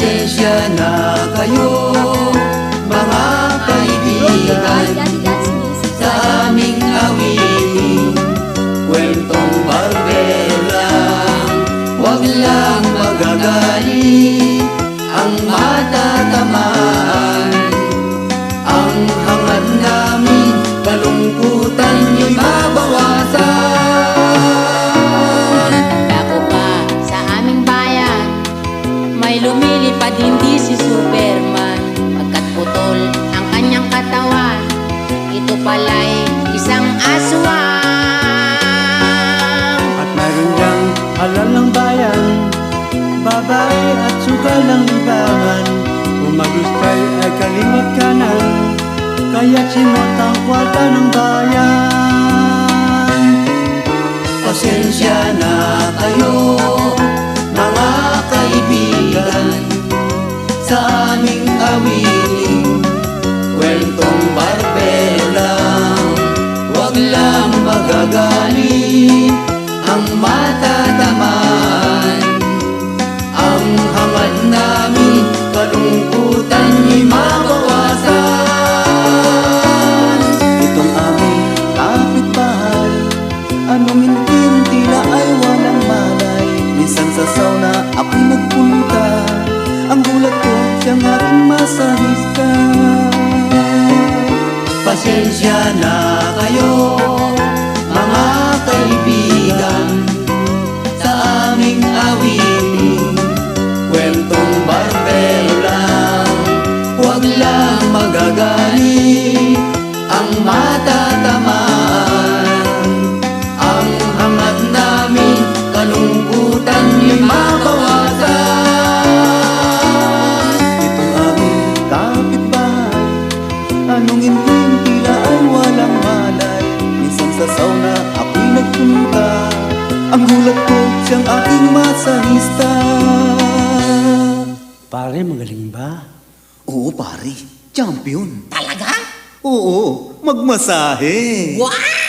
Pasensya na kayo, mga kaibigan, sa aming awiting kwentong barbero lang. Huwag lang magagalit, ang matatamaan. Ang hangad namin, kalungkutan nyo'y mabawasan. Dako ba sa aming bayan, may lumilipad hindi si Superman. Pagkat putol ang kanyang katawan, ito pala'y isang aswang. At mayroon diyang halal ng bayan, babae at sugal ng libangan. Kung maglustay ay kalimot kanan, kaya't simot ang kwarta ng bayan. Pasensya na kayo, mga kaibigan, sa aming awiting kwentong barbero lang. Huwag lang magagalit, ang matatamaan. Ang hangad namin, kalungkutan nyo'y mabawasan. Itong aming kapitbahay, anong hindi tila ay walang malay. Minsan sa sauna ako'y nagpunta, ang gulat ko siyang aking masahista. Pasensya na kayo, mga kaibigan, sa aming awiting kwentong barbero lang. Huwag lang magagalit, ang matatamaan. Ang hangad namin, kalungkutan nyo'y mabawasan. Itong aming kapitbahay, anong hindi tila ay walang malay. Minsan sa sauna ako'y nagpunta, ang gulat ko siyang aking masahista. Pare, magaling ba? Oo pare, champion. Talaga? Oo, magmasahe. Wow!